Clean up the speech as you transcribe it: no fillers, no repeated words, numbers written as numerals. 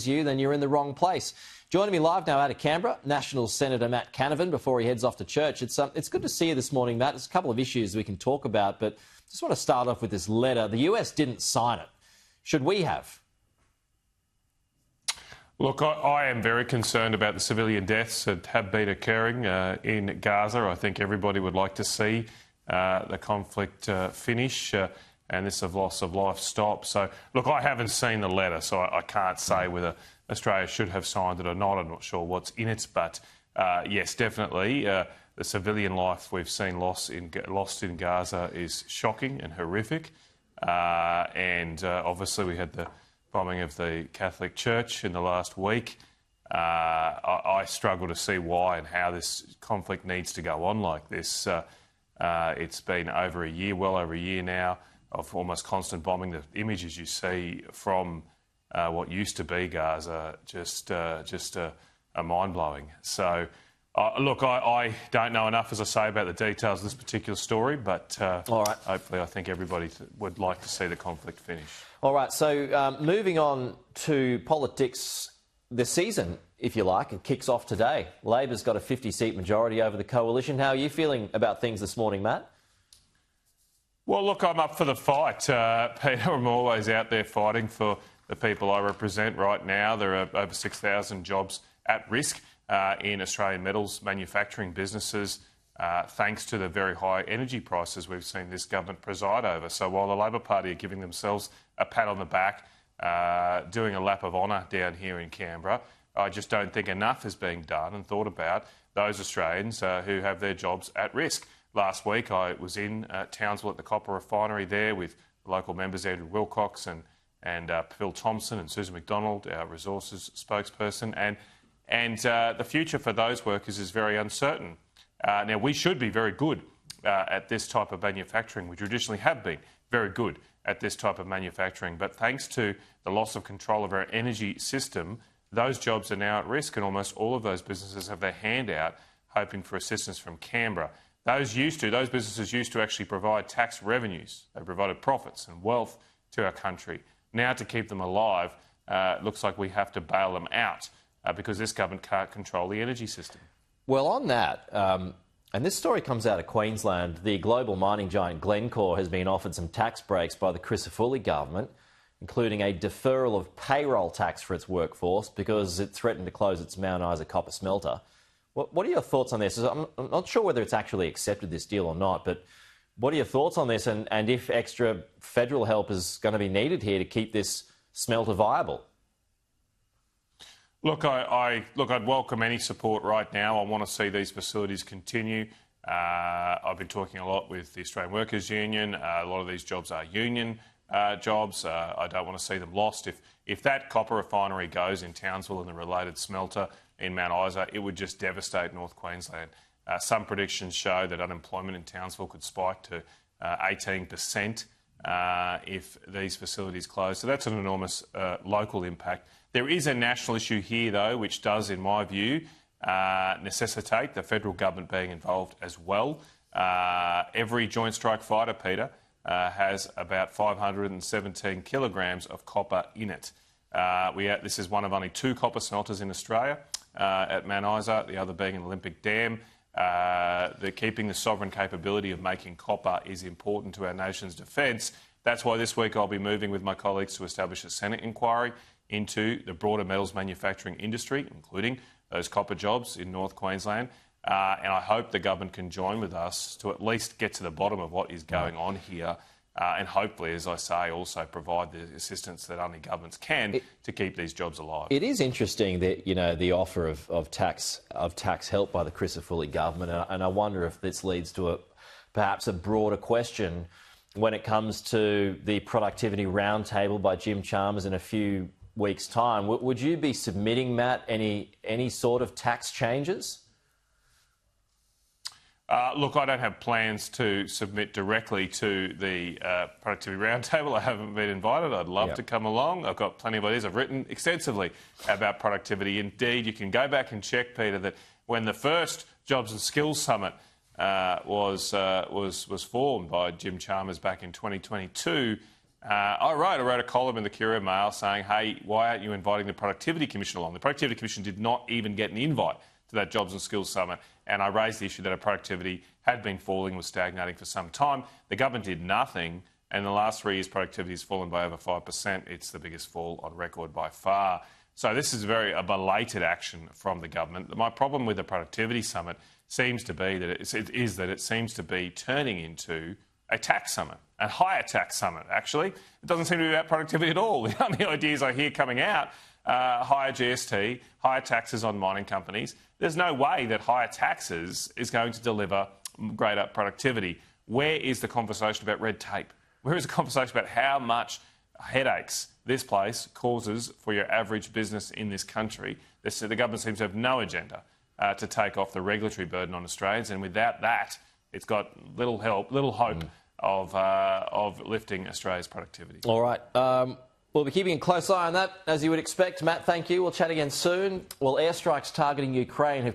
you, then you're in the wrong place. Joining me live now out of Canberra, National Senator M.Canavan, before he heads off to church. It's good to see you this morning, Matt. There's a couple of issues we can talk about, but just want to start off with this letter. The US didn't sign it. Should we have? Look, I am very concerned about the civilian deaths that have been occurring in Gaza. I think everybody would like to see the conflict finish and this loss of life stop. So, look, I haven't seen the letter, so I can't say whether Australia should have signed it or not. I'm not sure what's in it, but yes, definitely the civilian life we've seen lost in Gaza is shocking and horrific. And obviously we had the bombing of the Catholic Church in the last week. I struggle to see why and how this conflict needs to go on like this. It's been over a year, well over a year now, of almost constant bombing. The images you see from what used to be Gaza just mind-blowing. So, look, I don't know enough, as I say, about the details of this particular story, but all right. Hopefully I think everybody would like to see the conflict finish. All right, so moving on to politics, the season, if you like, it kicks off today. Labor's got a 50-seat majority over the coalition. How are you feeling about things this morning, Matt? Well, look, I'm up for the fight, Peter. I'm always out there fighting for the people I represent right now. There are over 6,000 jobs at risk in Australian metals manufacturing businesses, thanks to the very high energy prices we've seen this government preside over. So while the Labor Party are giving themselves a pat on the back, doing a lap of honour down here in Canberra, I just don't think enough is being done and thought about those Australians who have their jobs at risk. Last week I was in Townsville at the copper refinery there with local members Andrew Wilcox and Phil Thompson and Susan McDonald, our resources spokesperson, and the future for those workers is very uncertain. Now, we should be very good at this type of manufacturing. We traditionally have been very good at this type of manufacturing, but thanks to the loss of control of our energy system, those jobs are now at risk, and almost all of those businesses have their hand out hoping for assistance from Canberra. Those businesses used to actually provide tax revenues. They provided profits and wealth to our country. Now, to keep them alive, it looks like we have to bail them out because this government can't control the energy system. Well, on that, and this story comes out of Queensland, the global mining giant Glencore has been offered some tax breaks by the Crisafulli government, including a deferral of payroll tax for its workforce because it threatened to close its Mount Isa copper smelter. What are your thoughts on this? I'm not sure whether it's actually accepted this deal or not, but what are your thoughts on this and if extra federal help is going to be needed here to keep this smelter viable? Look, I'd welcome any support right now. I want to see these facilities continue. I've been talking a lot with the Australian Workers Union. A lot of these jobs are union jobs. I don't want to see them lost. If that copper refinery goes in Townsville and the related smelter in Mount Isa, it would just devastate North Queensland. Some predictions show that unemployment in Townsville could spike to 18% if these facilities close. So that's an enormous local impact. There is a national issue here, though, which does, in my view, necessitate the federal government being involved as well. Every Joint Strike Fighter, Peter, has about 517 kilograms of copper in it. This is one of only 2 copper smelters in Australia at Mount Isa, the other being an Olympic Dam. Keeping the sovereign capability of making copper is important to our nation's defence. That's why this week I'll be moving with my colleagues to establish a Senate inquiry into the broader metals manufacturing industry, including those copper jobs in North Queensland. And I hope the government can join with us to at least get to the bottom of what is going on here and hopefully, as I say, also provide the assistance that only governments can to keep these jobs alive. It is interesting that, the offer of tax help by the Crisafulli government, and I wonder if this leads to perhaps a broader question when it comes to the productivity roundtable by Jim Chalmers in a few weeks' time. Would you be submitting, Matt, any sort of tax changes? Look, I don't have plans to submit directly to the Productivity Roundtable. I haven't been invited. I'd love to come along. I've got plenty of ideas. I've written extensively about productivity. Indeed, you can go back and check, Peter, that when the first Jobs and Skills Summit was formed by Jim Chalmers back in 2022, I wrote a column in the Courier Mail saying, hey, why aren't you inviting the Productivity Commission along? The Productivity Commission did not even get an invite to that Jobs and Skills Summit, and I raised the issue that our productivity had been falling, was stagnating for some time. The government did nothing, and in the last 3 years, productivity has fallen by over 5%. It's the biggest fall on record by far. So this is a belated action from the government. My problem with the Productivity Summit seems to be that it seems to be turning into a tax summit, a higher tax summit, actually. It doesn't seem to be about productivity at all. The only ideas I hear coming out, higher GST, higher taxes on mining companies. There's no way that higher taxes is going to deliver greater productivity. Where is the conversation about red tape? Where is the conversation about how much headaches this place causes for your average business in this country? The government seems to have no agenda to take off the regulatory burden on Australians, and without that, it's got little hope of lifting Australia's productivity. All right. We'll be keeping a close eye on that, as you would expect. Matt, thank you. We'll chat again soon. Well, airstrikes targeting Ukraine have